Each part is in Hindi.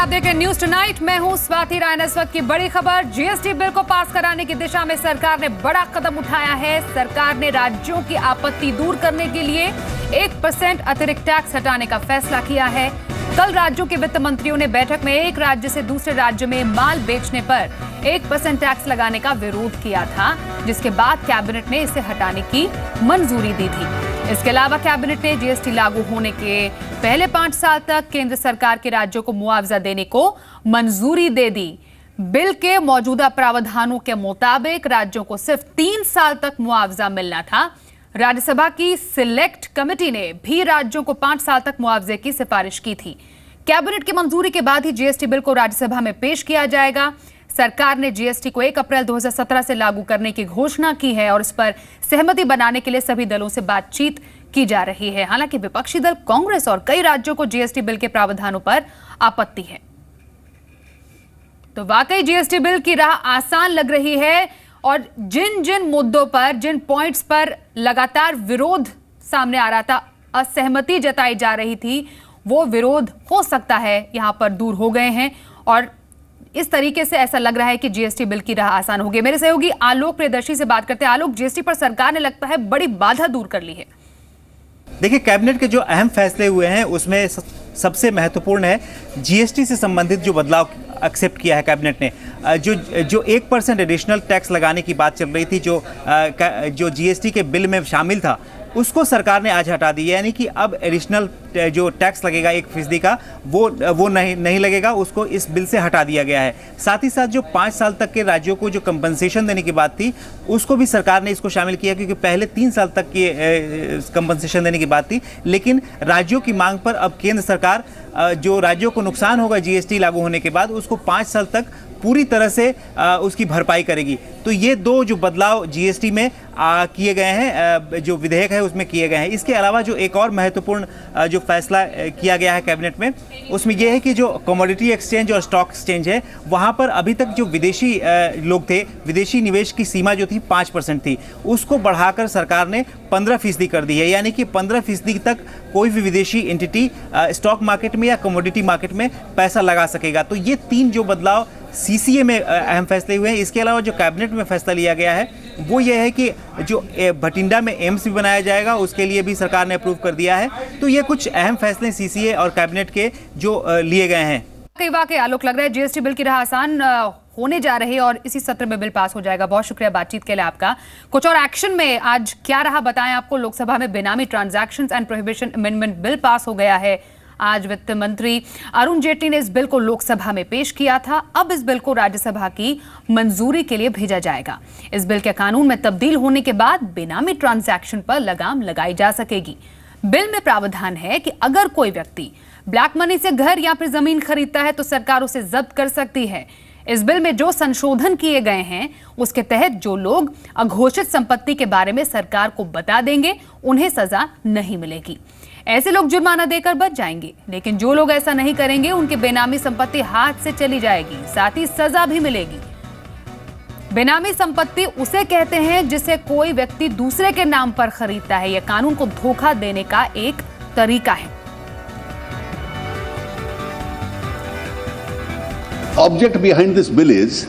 आप देखें न्यूज टुनाइट। मैं हूं स्वाति राय। इस वक्त की बड़ी खबर, जीएसटी बिल को पास कराने की दिशा में सरकार ने बड़ा कदम उठाया है। सरकार ने राज्यों की आपत्ति दूर करने के लिए 1% अतिरिक्त टैक्स हटाने का फैसला किया है। कल राज्यों के वित्त मंत्रियों ने बैठक में एक राज्य से दूसरे राज्य में माल बेचने पर 1% टैक्स लगाने का विरोध किया था, जिसके बाद कैबिनेट ने इसे हटाने की मंजूरी दी थी। इसके अलावा कैबिनेट ने जीएसटी लागू होने के पहले 5 साल तक केंद्र सरकार के राज्यों को मुआवजा देने को मंजूरी दे दी। बिल के मौजूदा प्रावधानों के मुताबिक राज्यों को सिर्फ 3 साल तक मुआवजा मिलना था। राज्यसभा की सिलेक्ट कमेटी ने भी राज्यों को 5 साल तक मुआवजे की सिफारिश की थी। कैबिनेट की मंजूरी के बाद ही जीएसटी बिल को राज्यसभा में पेश किया जाएगा। सरकार ने जीएसटी को 1 अप्रैल 2017 से लागू करने की घोषणा की है और इस पर सहमति बनाने के लिए सभी दलों से बातचीत की जा रही है। हालांकि विपक्षी दल कांग्रेस और कई राज्यों को जीएसटी बिल के प्रावधानों पर आपत्ति है। तो वाकई जीएसटी बिल की राह आसान लग रही है और जिन जिन मुद्दों पर, जिन पॉइंट्स पर लगातार विरोध सामने आ रहा था, असहमति जताई जा रही थी, वो विरोध हो सकता है यहां पर दूर हो गए हैं और इस तरीके से ऐसा लग रहा है कि जीएसटी बिल की राह आसान होगी। मेरे सहयोगी आलोक प्रियदर्शी से बात करते हैं। आलोक, जीएसटी पर सरकार ने लगता है बड़ी बाधा दूर कर ली है। देखिए, कैबिनेट के जो अहम फैसले हुए हैं उसमें सबसे महत्वपूर्ण है जीएसटी से संबंधित जो बदलाव एक्सेप्ट किया है कैबिनेट ने। जो 1% एडिशनल टैक्स लगाने की बात चल रही थी, जो जीएसटी के बिल में शामिल था, उसको सरकार ने आज हटा दी है। यानी कि अब एडिशनल जो टैक्स लगेगा 1% का, वो नहीं लगेगा, उसको इस बिल से हटा दिया गया है। साथ ही साथ जो 5 साल तक के राज्यों को जो कंपनसेशन देने की बात थी, उसको भी सरकार ने इसको शामिल किया, क्योंकि पहले 3 साल तक की कंपनसेशन देने की बात थी। लेकिन राज्यों की मांग पर अब केंद्र सरकार जो राज्यों को नुकसान होगा जीएसटी लागू होने के बाद, उसको 5 साल तक पूरी तरह से उसकी भरपाई करेगी। तो ये 2 जो बदलाव जीएसटी में किए गए हैं, जो विधेयक है उसमें किए गए हैं। इसके अलावा जो एक और महत्वपूर्ण जो फैसला किया गया है कैबिनेट में, उसमें यह है कि जो कमोडिटी एक्सचेंज और स्टॉक एक्सचेंज है, वहाँ पर अभी तक जो विदेशी लोग थे, विदेशी निवेश की सीमा जो थी 5% थी, उसको बढ़ाकर सरकार ने 15% कर दी है। यानी कि 15% तक कोई भी विदेशी एंटिटी स्टॉक मार्केट में या कमोडिटी मार्केट में पैसा लगा सकेगा। तो ये 3 जो बदलाव सीसीए में अहम फैसले हुए हैं। इसके अलावा जो कैबिनेट में फैसला लिया गया है वो ये है कि जो भटिंडा में एम्स भी बनाया जाएगा, उसके लिए भी सरकार ने अप्रूव कर दिया है। तो ये कुछ अहम फैसले सीसीए और कैबिनेट के जो लिए गए हैं। कई वाकई आलोक, लग रहा है जीएसटी बिल की राह आसान होने जा रही है और इसी सत्र में बिल पास हो जाएगा। बहुत शुक्रिया बातचीत के लिए आपका। कुछ और एक्शन में आज क्या रहा बताएं आपको। लोकसभा में बेनामी transactions and prohibition amendment bill pass हो गया है। आज वित्त मंत्री अरुण जेटली ने इस बिल को लोकसभा में पेश किया था। अब इस बिल को राज्यसभा की मंजूरी के लिए भेजा जाएगा। इस बिल के कानून में तब्दील होने के बाद बेनामी ट्रांजैक्शन पर लगाम लगाई जा सकेगी। बिल में प्रावधान है कि अगर कोई व्यक्ति ब्लैक मनी से घर या फिर जमीन खरीदता है तो सरकार उसे जब्त कर सकती है। इस बिल में जो संशोधन किए गए हैं उसके तहत जो लोग अघोषित संपत्ति के बारे में सरकार को बता देंगे, उन्हें सजा नहीं मिलेगी। ऐसे लोग जुर्माना देकर बच जाएंगे, लेकिन जो लोग ऐसा नहीं करेंगे उनकी बेनामी संपत्ति हाथ से चली जाएगी, साथ ही सजा भी मिलेगी। बेनामी संपत्ति उसे कहते हैं जिसे कोई व्यक्ति दूसरे के नाम पर खरीदता है। यह कानून को धोखा देने का एक तरीका है। Object behind this bill is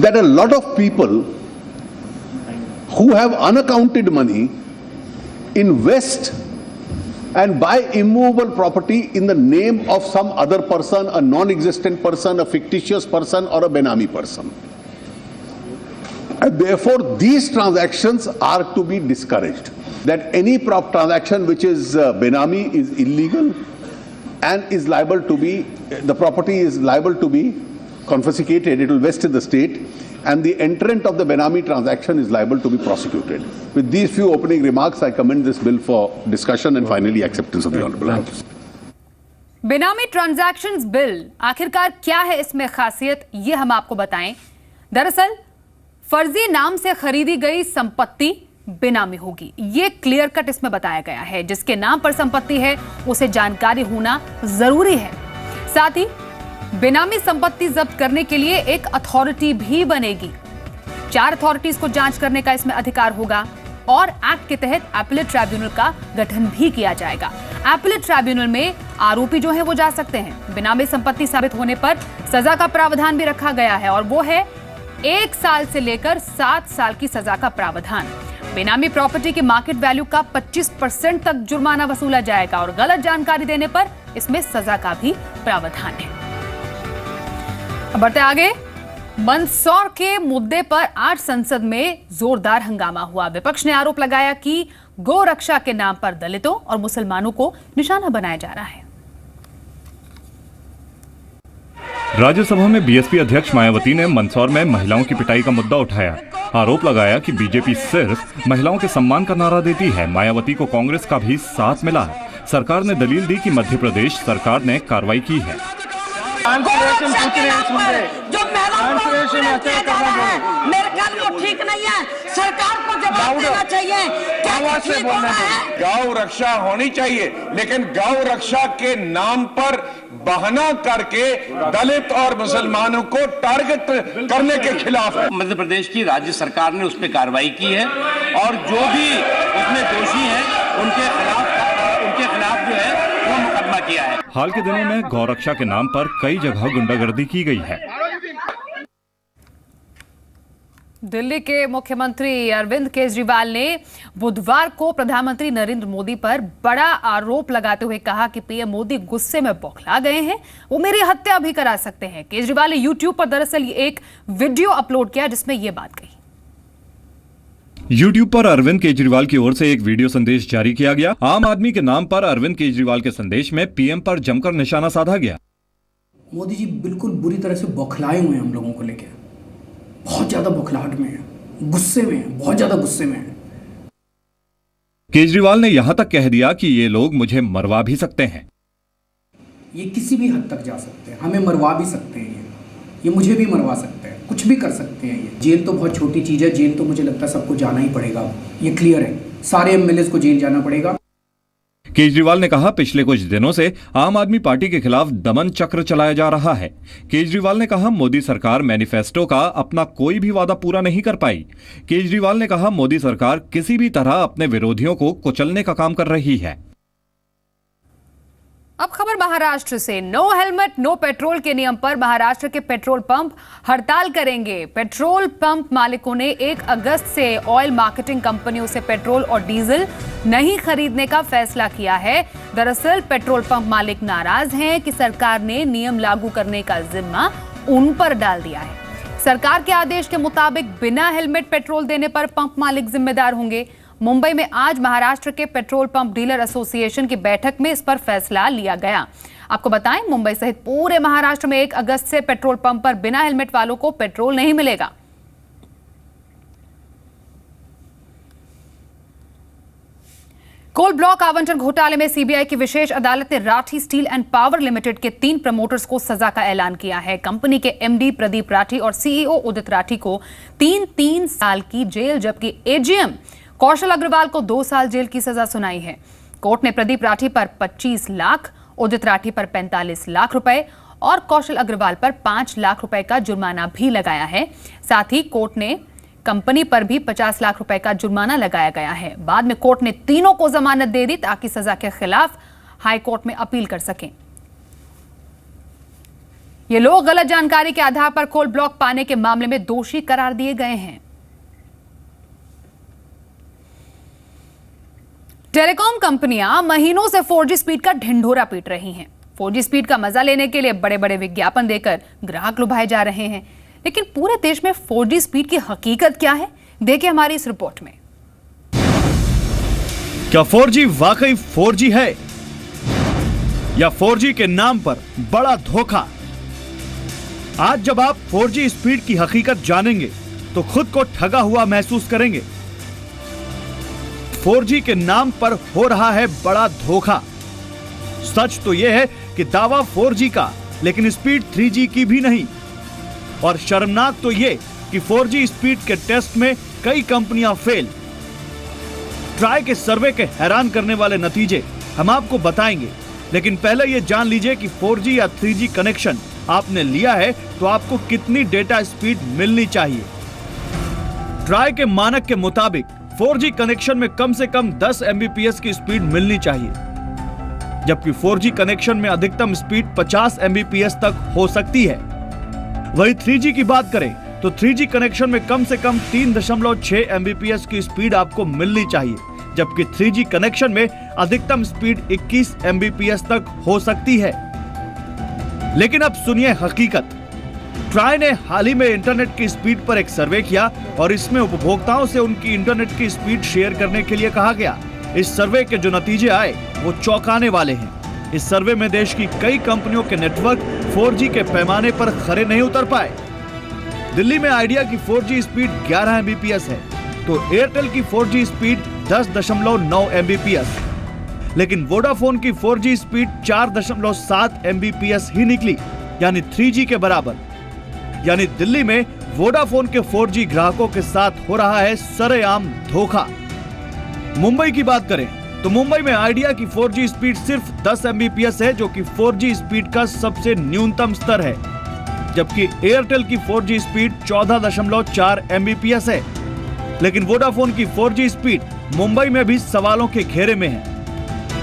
that a lot of people who have unaccounted money invest and buy immovable property in the name of some other person, a non-existent person, a fictitious person, or a benami person. And therefore, these transactions are to be discouraged. That any transaction which is benami is illegal and is liable to be, the property is liable to be confiscated, it will vest in the state, and the entrant of the benami transaction is liable to be prosecuted. With these few opening remarks, I commend this bill for discussion and finally acceptance of the Honorable House. बेनामी ट्रांजैक्शंस बिल आखिरकार क्या है, इसमें खासियत ये हम आपको बताएं। दरअसल फर्जी नाम से खरीदी गई संपत्ति बेनामी होगी, ये क्लियर कट इसमें बताया गया है। जिसके नाम पर संपत्ति है उसे जानकारी होना जरूरी है। साथ ही बेनामी संपत्ति जब्त करने के लिए एक अथॉरिटी भी बनेगी। 4 अथॉरिटीज को जांच करने का इसमें अधिकार होगा और एक्ट के तहत एपीलेट ट्राइब्यूनल का गठन भी किया जाएगा। एपीलेट ट्राइब्यूनल में आरोपी जो है वो जा सकते हैं। बेनामी संपत्ति साबित होने पर सजा का प्रावधान भी रखा गया है और वो है 1 साल से लेकर 7 साल की सजा का प्रावधान। बेनामी प्रॉपर्टी के मार्केट वैल्यू का 25% तक जुर्माना वसूला जाएगा और गलत जानकारी देने पर इसमें सजा का भी प्रावधान है। अब बढ़ते आगे। मंदसौर के मुद्दे पर आज संसद में जोरदार हंगामा हुआ। विपक्ष ने आरोप लगाया कि गौ रक्षा के नाम पर दलितों और मुसलमानों को निशाना बनाया जा रहा है। राज्यसभा में बीएसपी अध्यक्ष मायावती ने मंदसौर में महिलाओं की पिटाई का मुद्दा उठाया। आरोप लगाया कि बीजेपी सिर्फ महिलाओं के सम्मान का नारा देती है। मायावती को कांग्रेस का भी साथ मिला। सरकार ने दलील दी कि मध्य प्रदेश सरकार ने कार्रवाई की है। जो मेरे ख्याल वो ठीक नहीं है, सरकार को जवाब देना चाहिए। गौ रक्षा होनी चाहिए, लेकिन गौ रक्षा के नाम पर बहाना करके दलित और मुसलमानों को टारगेट करने के खिलाफ है। मध्य प्रदेश की राज्य सरकार ने उस पर कार्रवाई की है और जो भी उसमें दोषी हैं उनके खिलाफ जो है वो मुकदमा किया है। हाल के दिनों में गौ रक्षा के नाम पर कई जगह गुंडागर्दी की गई है। दिल्ली के मुख्यमंत्री अरविंद केजरीवाल ने बुधवार को प्रधानमंत्री नरेंद्र मोदी पर बड़ा आरोप लगाते हुए कहा कि पीएम मोदी गुस्से में बौखला गए हैं, वो मेरी हत्या भी करा सकते हैं। केजरीवाल ने यूट्यूब पर दरअसल एक वीडियो अपलोड किया जिसमें यह बात कही। यूट्यूब पर अरविंद केजरीवाल की ओर से एक वीडियो संदेश जारी किया गया। आम आदमी के नाम पर अरविंद केजरीवाल के संदेश में पीएम पर जमकर निशाना साधा गया। मोदी जी बिल्कुल बुरी तरह से बौखलाए हुए हैं, हम लोगों को लेकर बहुत ज्यादा बौखलाहट में है, गुस्से में है, बहुत ज्यादा गुस्से में है। केजरीवाल ने यहां तक कह दिया कि ये लोग मुझे मरवा भी सकते हैं। ये किसी भी हद तक जा सकते हैं, हमें मरवा भी सकते हैं, ये मुझे भी मरवा सकते हैं, कुछ भी कर सकते हैं। ये जेल तो बहुत छोटी चीज है, जेल तो मुझे लगता है सबको जाना ही पड़ेगा, ये क्लियर है, सारे एमएलए को जेल जाना पड़ेगा। केजरीवाल ने कहा पिछले कुछ दिनों से आम आदमी पार्टी के खिलाफ दमन चक्र चलाया जा रहा है। केजरीवाल ने कहा मोदी सरकार मैनिफेस्टो का अपना कोई भी वादा पूरा नहीं कर पाई। केजरीवाल ने कहा मोदी सरकार किसी भी तरह अपने विरोधियों को कुचलने का काम कर रही है। अब खबर महाराष्ट्र से। नो हेलमेट नो पेट्रोल के नियम पर महाराष्ट्र के पेट्रोल पंप हड़ताल करेंगे। पेट्रोल पंप मालिकों ने 1 अगस्त से ऑयल मार्केटिंग कंपनियों से पेट्रोल और डीजल नहीं खरीदने का फैसला किया है। दरअसल पेट्रोल पंप मालिक नाराज हैं कि सरकार ने नियम लागू करने का जिम्मा उन पर डाल दिया है। सरकार के आदेश के मुताबिक बिना हेलमेट पेट्रोल देने पर पंप मालिक जिम्मेदार होंगे। मुंबई में आज महाराष्ट्र के पेट्रोल पंप डीलर एसोसिएशन की बैठक में इस पर फैसला लिया गया। आपको बताएं मुंबई सहित पूरे महाराष्ट्र में 1 अगस्त से पेट्रोल पंप पर बिना हेलमेट वालों को पेट्रोल नहीं मिलेगा। कोल ब्लॉक आवंटन घोटाले में सीबीआई की विशेष अदालत ने Rathi steel and power limited के 3 प्रमोटर्स को सजा का ऐलान किया है। कंपनी के एमडी प्रदीप राठी और सीईओ उदित राठी को 3 साल की जेल, जबकि एजीएम कौशल अग्रवाल को 2 साल जेल की सजा सुनाई है। कोर्ट ने प्रदीप राठी पर 25 लाख, उदित राठी पर 45 लाख रुपए और कौशल अग्रवाल पर 5 लाख रुपए का जुर्माना भी लगाया है। साथ ही कोर्ट ने कंपनी पर भी 50 लाख रुपए का जुर्माना लगाया गया है। बाद में कोर्ट ने तीनों को जमानत दे दी ताकि सजा के खिलाफ हाई कोर्ट में अपील कर सकें। ये लोग गलत जानकारी के आधार पर कोल ब्लॉक पाने के मामले में दोषी करार दिए गए हैं। टेलीकॉम कंपनियां महीनों से 4G स्पीड का ढिंढोरा पीट रही हैं। 4G स्पीड का मजा लेने के लिए बड़े बड़े विज्ञापन देकर ग्राहक लुभाए जा रहे हैं, लेकिन पूरे देश में 4G स्पीड की हकीकत क्या है, देखिए हमारी इस रिपोर्ट में। क्या 4G वाकई 4G है या 4G के नाम पर बड़ा धोखा? आज जब आप 4G स्पीड की हकीकत जानेंगे तो खुद को ठगा हुआ महसूस करेंगे। 4G के नाम पर हो रहा है बड़ा धोखा। सच तो यह है कि दावा 4G का, लेकिन स्पीड 3G की भी नहीं। और शर्मनाक तो यह कि 4G स्पीड के टेस्ट में कई कंपनियां फेल। ट्राई के सर्वे के हैरान करने वाले नतीजे हम आपको बताएंगे, लेकिन पहले यह जान लीजिए कि 4G या 3G कनेक्शन आपने लिया है तो आपको कितनी डेटा स्पीड मिलनी चाहिए। ट्राई के मानक के मुताबिक 4G कनेक्शन में कम से कम 10 Mbps की स्पीड मिलनी चाहिए। जबकि 4G कनेक्शन में अधिकतम स्पीड 50 Mbps तक हो सकती है। वही 3G की बात करें तो 3G कनेक्शन में कम से कम 3.6 Mbps की स्पीड आपको मिलनी चाहिए, जबकि 3G कनेक्शन में अधिकतम स्पीड 21 Mbps तक हो सकती है। लेकिन अब सुनिए हकीकत। ट्राई ने हाल ही में इंटरनेट की स्पीड पर एक सर्वे किया और इसमें उपभोक्ताओं से उनकी इंटरनेट की स्पीड शेयर करने के लिए कहा गया। इस सर्वे के जो नतीजे आए वो चौंकाने वाले हैं। इस सर्वे में देश की कई कंपनियों के नेटवर्क 4G के पैमाने पर खरे नहीं उतर पाए। दिल्ली में आइडिया की 4G स्पीड 11 Mbps है तो एयरटेल की 4G स्पीड 10.9 Mbps, लेकिन वोडाफोन की 4G स्पीड 4.7 Mbps ही निकली, यानी 3G के बराबर। यानी दिल्ली में वोडाफोन के 4G ग्राहकों के साथ हो रहा है सरेआम धोखा। मुंबई की बात करें तो मुंबई में आइडिया की 4G स्पीड सिर्फ 10 Mbps है, जो कि 4G स्पीड का सबसे न्यूनतम स्तर है, जबकि एयरटेल की 4G स्पीड 14.4 Mbps है। लेकिन वोडाफोन की 4G स्पीड मुंबई में भी सवालों के घेरे में है।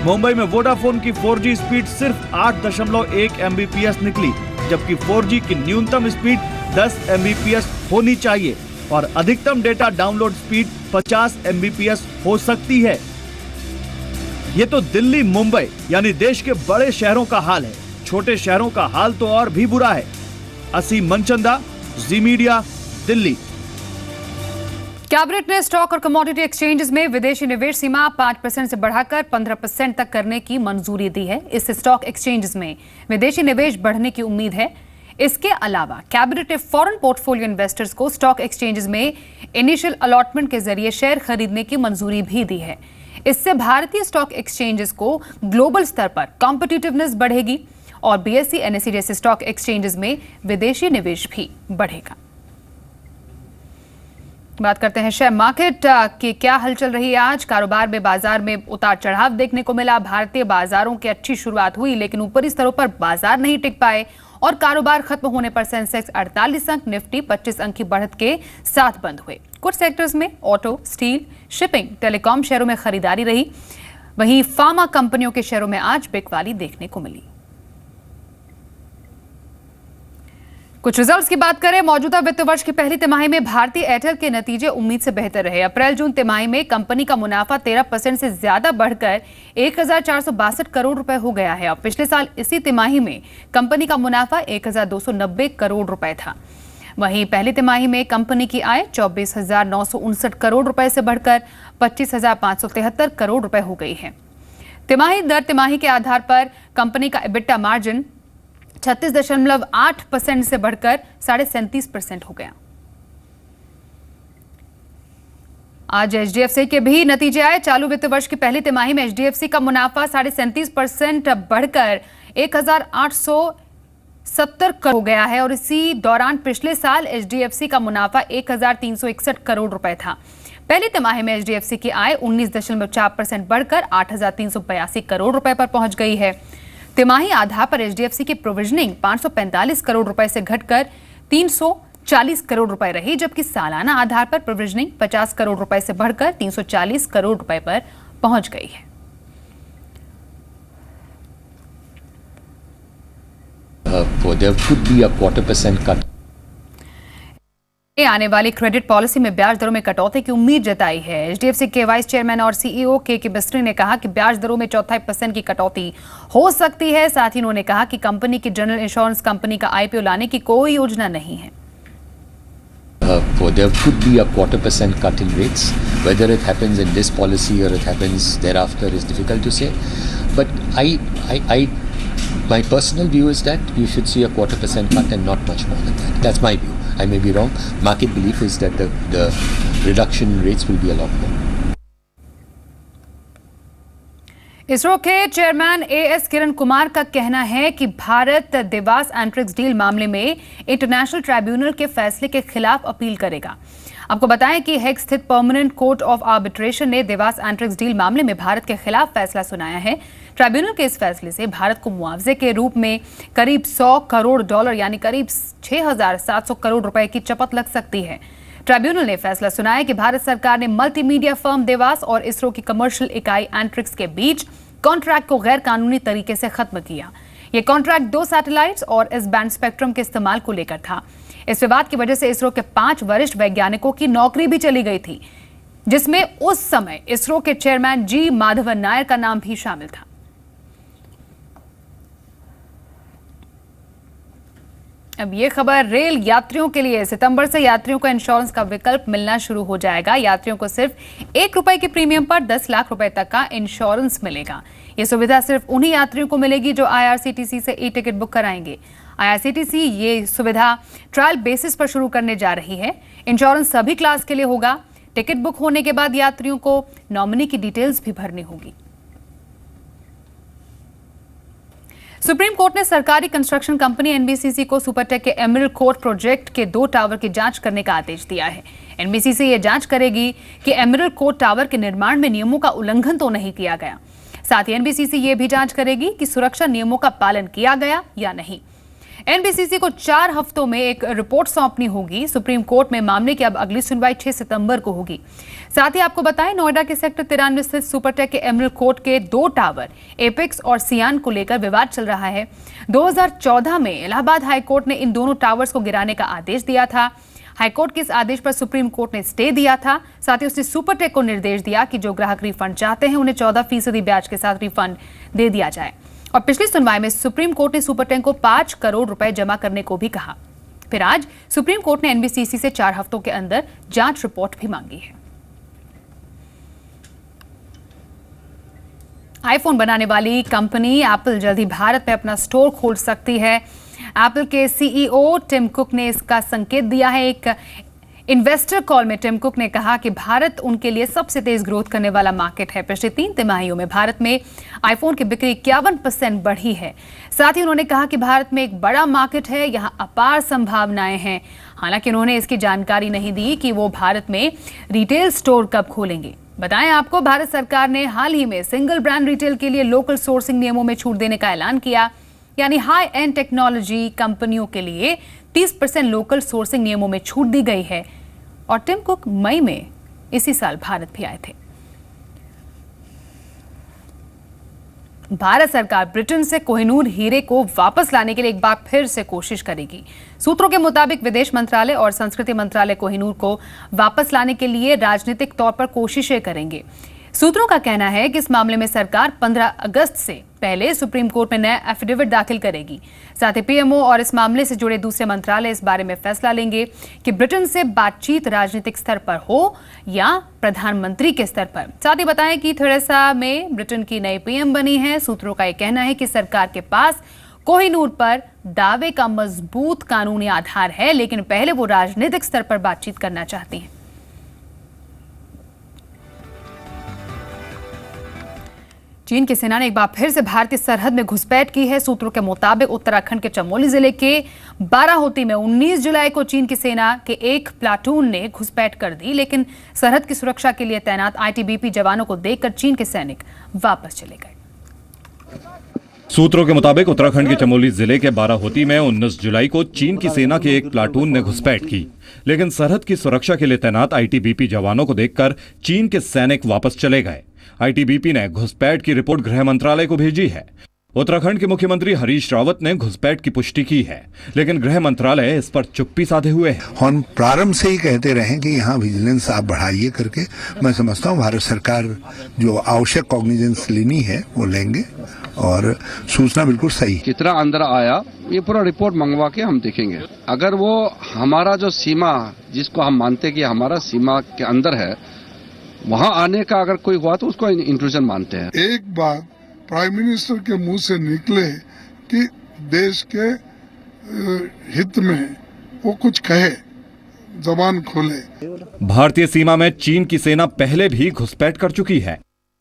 मुंबई में वोडाफोन की 4G स्पीड सिर्फ 8.1 Mbps निकली, जबकि 4G की न्यूनतम स्पीड 10 Mbps होनी चाहिए और अधिकतम डेटा डाउनलोड स्पीड 50 Mbps हो सकती है। ये तो दिल्ली मुंबई यानी देश के बड़े शहरों का हाल है। छोटे शहरों का हाल तो और भी बुरा है। असीम मनचंदा, जी मीडिया, दिल्ली। कैबिनेट ने स्टॉक और कमोडिटी एक्सचेंजेस में विदेशी निवेश सीमा 5% से बढ़ाकर 15% तक करने की मंजूरी दी है। इससे स्टॉक एक्सचेंजेस में विदेशी निवेश बढ़ने की उम्मीद है। इसके अलावा कैबिनेट ने फॉरेन पोर्टफोलियो इन्वेस्टर्स को स्टॉक एक्सचेंजेस में इनिशियल अलॉटमेंट के जरिए शेयर खरीदने की मंजूरी भी दी है। इससे भारतीय स्टॉक एक्सचेंजेस को ग्लोबल स्तर पर कॉम्पिटिटिवनेस बढ़ेगी और बीएसई, एनएसई जैसे स्टॉक एक्सचेंजेस में विदेशी निवेश भी बढ़ेगा। बात करते हैं शेयर मार्केट की क्या हलचल रही है आज। कारोबार में बाजार में उतार चढ़ाव देखने को मिला। भारतीय बाजारों की अच्छी शुरुआत हुई, लेकिन ऊपरी स्तरों पर बाजार नहीं टिक पाए और कारोबार खत्म होने पर सेंसेक्स 48 अंक, निफ्टी 25 अंक की बढ़त के साथ बंद हुए। कुछ सेक्टर्स में ऑटो, स्टील, शिपिंग, टेलीकॉम शेयरों में खरीदारी रही। वहीं फार्मा कंपनियों के शेयरों में आज बिकवाली देखने को मिली। कुछ रिजल्ट्स की बात करें। मौजूदा वित्त वर्ष की पहली तिमाही में भारतीय एयरटेल के नतीजे उम्मीद से बेहतर रहे। अप्रैल-जून तिमाही में कंपनी का मुनाफा 13% से ज्यादा बढ़कर 1462 करोड़ रुपए हो गया है और पिछले साल इसी तिमाही में कंपनी का मुनाफा 1290 करोड़ रुपए था। वहीं पहली तिमाही में कंपनी की आय 24,959 करोड़ रुपए से बढ़कर 25,573 करोड़ रुपए हो गई है। तिमाही दर तिमाही के आधार पर कंपनी का EBITDA मार्जिन 36.8% से बढ़कर 37.5% हो गया। आज एचडीएफसी के भी नतीजे आए। चालू वित्त वर्ष की पहली तिमाही में एचडीएफसी का मुनाफा 37.5% बढ़कर 1,870 करोड़ हो गया है और इसी दौरान पिछले साल एचडीएफसी का मुनाफा 1,361 करोड़ रुपए था। पहली तिमाही में एचडीएफसी की आय 19.4% बढ़कर 8,382 करोड़ रुपए पर पहुंच गई है। तिमाही आधार पर एचडीएफसी की प्रोविजनिंग 545 करोड़ रुपए से घटकर 340 करोड़ रुपए रही, जबकि सालाना आधार पर प्रोविजनिंग 50 करोड़ रुपए से बढ़कर 340 करोड़ रुपए पर पहुंच गई है। There could be a 0.25% cut. आने वाली क्रेडिट पॉलिसी में ब्याज दरों में कटौती की उम्मीद जताई है। एचडीएफसी के वाइस चेयरमैन और सीईओ के मिस्त्री ने कहा कि ब्याज दरों में 0.25% की कटौती हो सकती है। साथ ही उन्होंने कहा कि कंपनी की जनरल इंश्योरेंस कंपनी का आईपीओ लाने की कोई योजना नहीं है। There could be a 0.25% cut in rates. Whether it happens in this policy or it happens thereafter is difficult to say. But my personal view is that you should see a 0.25% cut and not much more than that. That's my view. I may be wrong. Market belief is that the reduction in rates will be a lot more. ISRO के चेयरमैन एएस किरण कुमार का कहना है कि भारत देवास एंट्रिक्स डील मामले में इंटरनेशनल ट्राइब्यूनल के फैसले के खिलाफ अपील करेगा। आपको बताएं कि हेग स्थित परमानेंट कोर्ट ऑफ आर्बिट्रेशन ने देवास एंट्रिक्स डील मामले में भारत के खिलाफ फैसला सुनाया है। ट्राइब्यूनल के इस फैसले से भारत को मुआवजे के रूप में करीब $100 करोड़ यानी करीब 6,700 करोड़ रुपए की चपत लग सकती है। ट्राइब्यूनल ने फैसला सुनाया कि भारत सरकार ने मल्टीमीडिया फर्म देवास और इसरो की कमर्शियल इकाई एंट्रिक्स के बीच कॉन्ट्रैक्ट को गैर कानूनी तरीके से खत्म किया। ये कॉन्ट्रैक्ट 2 सैटेलाइट्स और इस बैंड स्पेक्ट्रम के इस्तेमाल को लेकर था। इस विवाद की वजह से इसरो के 5 वरिष्ठ वैज्ञानिकों की नौकरी भी चली गई थी, जिसमें उस समय इसरो के चेयरमैन जी माधवन नायर का नाम भी शामिल था। अब ये खबर रेल यात्रियों के लिए। सितंबर से यात्रियों को इंश्योरेंस का विकल्प मिलना शुरू हो जाएगा। यात्रियों को सिर्फ 1 रुपए के प्रीमियम पर 10 लाख रुपए तक का इंश्योरेंस मिलेगा। ये सुविधा सिर्फ उन्हीं यात्रियों को मिलेगी जो IRCTC से ई-टिकट बुक कराएंगे। IRCTC ये सुविधा ट्रायल बेसिस पर शुरू करने जा रही है। इंश्योरेंस सभी क्लास के लिए होगा। टिकट बुक होने के बाद यात्रियों को नॉमिनी की डिटेल्स भी भरनी होगी। सुप्रीम कोर्ट ने सरकारी कंस्ट्रक्शन कंपनी NBCC को सुपरटेक के एमरल्ड कोर्ट प्रोजेक्ट के 2 टावर की जांच करने का आदेश दिया है। NBCC ये जांच करेगी कि एमरल्ड कोर्ट टावर के निर्माण में नियमों का उल्लंघन तो नहीं किया गया। साथ ही NBCC ये भी जांच करेगी कि सुरक्षा नियमों का पालन किया गया या नहीं। NBCC को 4 हफ्तों में एक रिपोर्ट सौंपनी होगी। सुप्रीम कोर्ट में मामले की अब अगली सुनवाई 6 सितंबर को होगी। साथ ही आपको बताएं, नोएडा के सेक्टर 93 स्थित सुपरटेक के एमरल्ड कोर्ट के 2 टावर एपेक्स और सियान को लेकर विवाद चल रहा है। 2014 में इलाहाबाद हाईकोर्ट ने इन दोनों टावर्स को गिराने का आदेश दिया था। हाईकोर्ट के इस आदेश पर सुप्रीम कोर्ट ने स्टे दिया था। साथ ही उसने सुपरटेक को निर्देश दिया कि जो ग्राहक रिफंड चाहते हैं उन्हें 14% ब्याज के साथ रिफंड दे दिया जाए। और पिछली सुनवाई में सुप्रीम कोर्ट ने सुपरटेक को 5 करोड़ रुपए जमा करने को भी कहा। फिर आज सुप्रीम कोर्ट ने NBCC से 4 हफ्तों के अंदर जांच रिपोर्ट भी मांगी है। आईफोन बनाने वाली कंपनी एप्पल जल्द ही भारत में अपना स्टोर खोल सकती है। एप्पल के CEO टिम कुक ने इसका संकेत दिया है। एक इन्वेस्टर कॉल में टिम कुक ने कहा कि भारत उनके लिए सबसे तेज ग्रोथ करने वाला मार्केट है। पिछले 3 तिमाहियों में भारत में आईफोन की बिक्री 51% बढ़ी है। साथ ही उन्होंने कहा कि भारत में एक बड़ा मार्केट है, यहां अपार संभावनाएं हैं। हालांकि उन्होंने इसकी जानकारी नहीं दी कि वो भारत में रिटेल स्टोर कब खोलेंगे। बताएं आपको, भारत सरकार ने हाल ही में सिंगल ब्रांड रिटेल के लिए लोकल सोर्सिंग नियमों में छूट देने का ऐलान किया। यानी हाई एंड टेक्नोलॉजी कंपनियों के लिए 30% लोकल सोर्सिंग नियमों में छूट दी गई है। और टिम कुक मई में इसी साल भारत भी आए थे। भारत सरकार ब्रिटेन से कोहिनूर हीरे को वापस लाने के लिए एक बार फिर से कोशिश करेगी। सूत्रों के मुताबिक विदेश मंत्रालय और संस्कृति मंत्रालय कोहिनूर को वापस लाने के लिए राजनीतिक तौर पर कोशिशें करेंगे। सूत्रों का कहना है कि इस मामले में सरकार 15 अगस्त से पहले सुप्रीम कोर्ट में नया एफिडेविट दाखिल करेगी। साथ ही PMO और इस मामले से जुड़े दूसरे मंत्रालय इस बारे में फैसला लेंगे कि ब्रिटेन से बातचीत राजनीतिक स्तर पर हो या प्रधानमंत्री के स्तर पर। साथ ही बताएं कि थेरेसा मे ब्रिटेन की नई PM बनी है। सूत्रों का यह कहना है कि सरकार के पास कोहिनूर पर दावे का मजबूत कानूनी आधार है, लेकिन पहले वो राजनीतिक स्तर पर बातचीत करना चाहती हैं। चीन की सेना ने एक बार फिर से भारतीय सरहद में घुसपैठ की है। सूत्रों के मुताबिक उत्तराखंड के चमोली जिले के बाराहोती में 19 जुलाई को चीन की सेना के एक प्लाटून ने घुसपैठ कर दी, लेकिन सरहद की सुरक्षा के लिए तैनात ITBP जवानों को देखकर चीन के सैनिक वापस चले गए। सूत्रों के मुताबिक उत्तराखंड के चमोली जिले के बाराहोती में 19 जुलाई को चीन की सेना के एक प्लाटून ने घुसपैठ की, लेकिन सरहद की सुरक्षा के लिए तैनात ITBP जवानों को देखकर चीन के सैनिक वापस चले गए। ITBP ने घुसपैठ की रिपोर्ट गृह मंत्रालय को भेजी है। उत्तराखंड के मुख्यमंत्री हरीश रावत ने घुसपैठ की पुष्टि की है, लेकिन गृह मंत्रालय इस पर चुप्पी साधे हुए है। हम प्रारंभ से ही कहते रहे कि यहाँ विजिलेंस आप बढ़ाइए करके। मैं समझता हूँ भारत सरकार जो आवश्यक कॉग्निजेंस लेनी है वो लेंगे और सूचना बिल्कुल सही। कितना अंदर आया ये पूरा रिपोर्ट मंगवा के हम देखेंगे। अगर वो हमारा जो सीमा जिसको हम मानते कि हमारा सीमा के अंदर है वहाँ आने का अगर कोई हुआ तो उसको इंट्रूजन मानते हैं। एक बात प्राइम मिनिस्टर के मुंह से निकले कि देश के हित में वो कुछ कहे, जबान खोले। भारतीय सीमा में चीन की सेना पहले भी घुसपैठ कर चुकी है।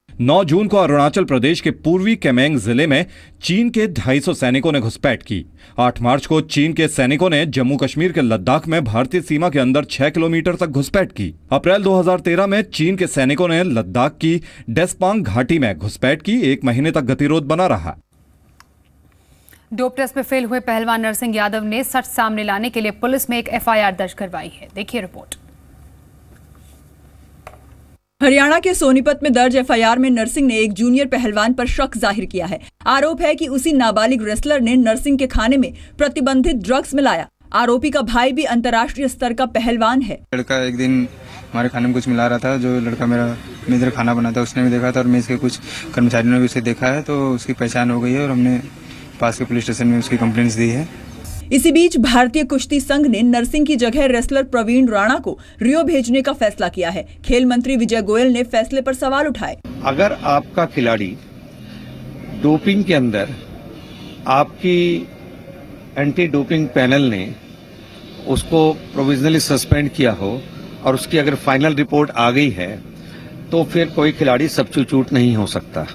9 जून को अरुणाचल प्रदेश के पूर्वी केमेंग जिले में चीन के 250 सैनिकों ने घुसपैठ की। 8 मार्च को चीन के सैनिकों ने जम्मू कश्मीर के लद्दाख में भारतीय सीमा के अंदर 6 किलोमीटर तक घुसपैठ की। अप्रैल 2013 में चीन के सैनिकों ने लद्दाख की डेस्पांग घाटी में घुसपैठ की। 1 महीने तक गतिरोध बना रहा। डोप टेस्ट में फेल हुए पहलवान नरसिंह यादव ने सच सामने लाने के लिए पुलिस में एक FIR दर्ज करवाई है। देखिए रिपोर्ट। हरियाणा के सोनीपत में दर्ज एफआईआर में नरसिंह ने एक जूनियर पहलवान पर शक जाहिर किया है। आरोप है कि उसी नाबालिग रेसलर ने नरसिंह के खाने में प्रतिबंधित ड्रग्स मिलाया। आरोपी का भाई भी अंतर्राष्ट्रीय स्तर का पहलवान है। लड़का एक दिन हमारे खाने में कुछ मिला रहा था। जो लड़का मेरा इधर खाना बना था उसने भी देखा था और मेज के कुछ कर्मचारियों ने भी उसे देखा है, तो उसकी पहचान हो गई है और हमने पास के पुलिस स्टेशन में उसकी कंप्लेंट्स दी है। इसी बीच भारतीय कुश्ती संघ ने नरसिंह की जगह रेसलर प्रवीण राणा को रियो भेजने का फैसला किया है। खेल मंत्री विजय गोयल ने फैसले पर सवाल उठाए। अगर आपका खिलाड़ी डोपिंग के अंदर आपकी एंटी डोपिंग पैनल ने उसको प्रोविजनली सस्पेंड किया हो और उसकी अगर फाइनल रिपोर्ट आ गई है तो फिर कोई खिलाड़ी सब्स्टिट्यूट नहीं हो सकता।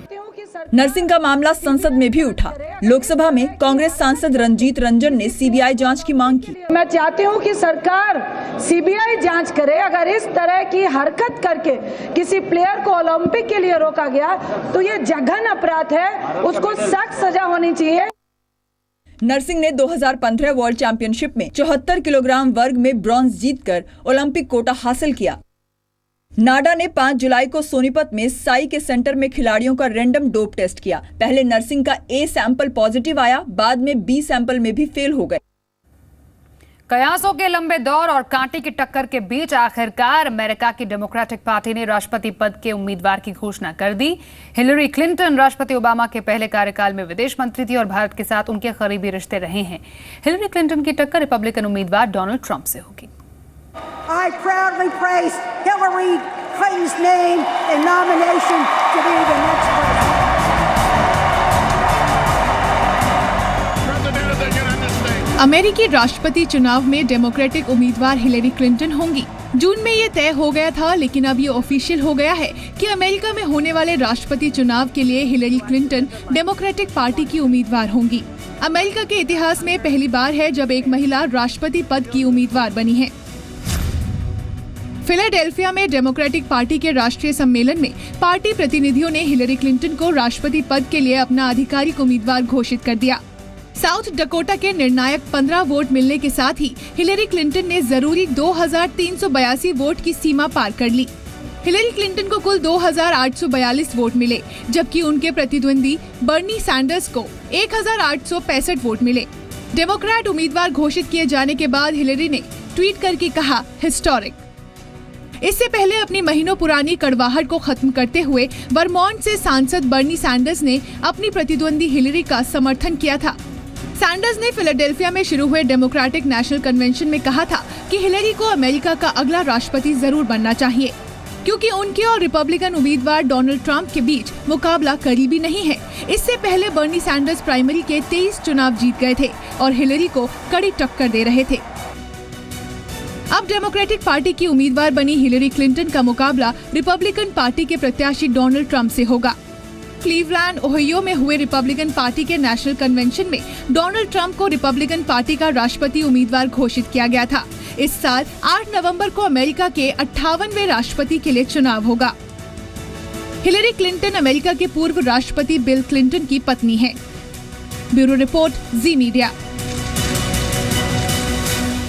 नरसिंह का मामला संसद में भी उठा। लोकसभा में कांग्रेस सांसद रंजीत रंजन ने सीबीआई जांच की मांग की। मैं चाहती हूं कि सरकार सीबीआई जांच करे। अगर इस तरह की हरकत करके किसी प्लेयर को ओलंपिक के लिए रोका गया तो ये जघन्य अपराध है, उसको सख्त सजा होनी चाहिए। नरसिंह ने 2015 वर्ल्ड चैंपियनशिप में 74 किलोग्राम वर्ग में ब्रॉन्ज जीतकर ओलंपिक कोटा हासिल किया। नाडा ने 5 जुलाई को सोनीपत में साई के सेंटर में खिलाड़ियों का रैंडम डोप टेस्ट किया। पहले नरसिंह का ए सैंपल पॉजिटिव आया, बाद में बी सैंपल में भी फेल हो गए। कयासों के लंबे दौर और कांटे की टक्कर के बीच आखिरकार अमेरिका की डेमोक्रेटिक पार्टी ने राष्ट्रपति पद के उम्मीदवार की घोषणा कर दी। हिलरी क्लिंटन राष्ट्रपति ओबामा के पहले कार्यकाल में विदेश मंत्री थी और भारत के साथ उनके करीबी रिश्ते रहे हैं। हिलरी क्लिंटन की टक्कर रिपब्लिकन उम्मीदवार डोनाल्ड ट्रंप से होगी। I proudly place Hillary Clinton's name in nomination to be the next president. अमेरिकी राष्ट्रपति चुनाव में डेमोक्रेटिक उम्मीदवार हिलरी क्लिंटन होंगी। जून में ये तय हो गया था, लेकिन अब ये ऑफिशियल हो गया है कि अमेरिका में होने वाले राष्ट्रपति चुनाव के लिए हिलरी क्लिंटन डेमोक्रेटिक पार्टी की उम्मीदवार होंगी। अमेरिका के इतिहास में पहली बार है जब एक महिला राष्ट्रपति पद की उम्मीदवार बनी है। फिलाडेल्फिया में डेमोक्रेटिक पार्टी के राष्ट्रीय सम्मेलन में पार्टी प्रतिनिधियों ने हिलरी क्लिंटन को राष्ट्रपति पद के लिए अपना आधिकारिक उम्मीदवार घोषित कर दिया। साउथ डकोटा के निर्णायक 15 वोट मिलने के साथ ही हिलरी क्लिंटन ने जरूरी 2382 वोट की सीमा पार कर ली। हिलरी क्लिंटन को कुल 2842 वोट मिले, जबकि उनके प्रतिद्वंदी बर्नी सैंडर्स को 1865 वोट मिले। डेमोक्रेट उम्मीदवार घोषित किए जाने के बाद हिलरी ने ट्वीट करके कहा, हिस्टोरिक। इससे पहले अपनी महीनों पुरानी कड़वाहट को खत्म करते हुए वर्मोंट से सांसद बर्नी सैंडर्स ने अपनी प्रतिद्वंदी हिलरी का समर्थन किया था। सैंडर्स ने फिलाडेल्फिया में शुरू हुए डेमोक्रेटिक नेशनल कन्वेंशन में कहा था कि हिलरी को अमेरिका का अगला राष्ट्रपति जरूर बनना चाहिए, क्योंकि उनके और रिपब्लिकन उम्मीदवार डोनाल्ड ट्रंप के बीच मुकाबला करीबी नहीं है। इससे पहले बर्नी सैंडर्स प्राइमरी के 23 चुनाव जीत गए थे और हिलरी को कड़ी टक्कर दे रहे थे। अब डेमोक्रेटिक पार्टी की उम्मीदवार बनी हिलरी क्लिंटन का मुकाबला रिपब्लिकन पार्टी के प्रत्याशी डोनाल्ड ट्रंप से होगा। क्लीवलैंड, ओहियो में हुए रिपब्लिकन पार्टी के नेशनल कन्वेंशन में डोनाल्ड ट्रंप को रिपब्लिकन पार्टी का राष्ट्रपति उम्मीदवार घोषित किया गया था। इस साल 8 नवंबर को अमेरिका के 58वें राष्ट्रपति के लिए चुनाव होगा। हिलरी क्लिंटन अमेरिका के पूर्व राष्ट्रपति बिल क्लिंटन की पत्नी है। ब्यूरो रिपोर्ट, जी मीडिया।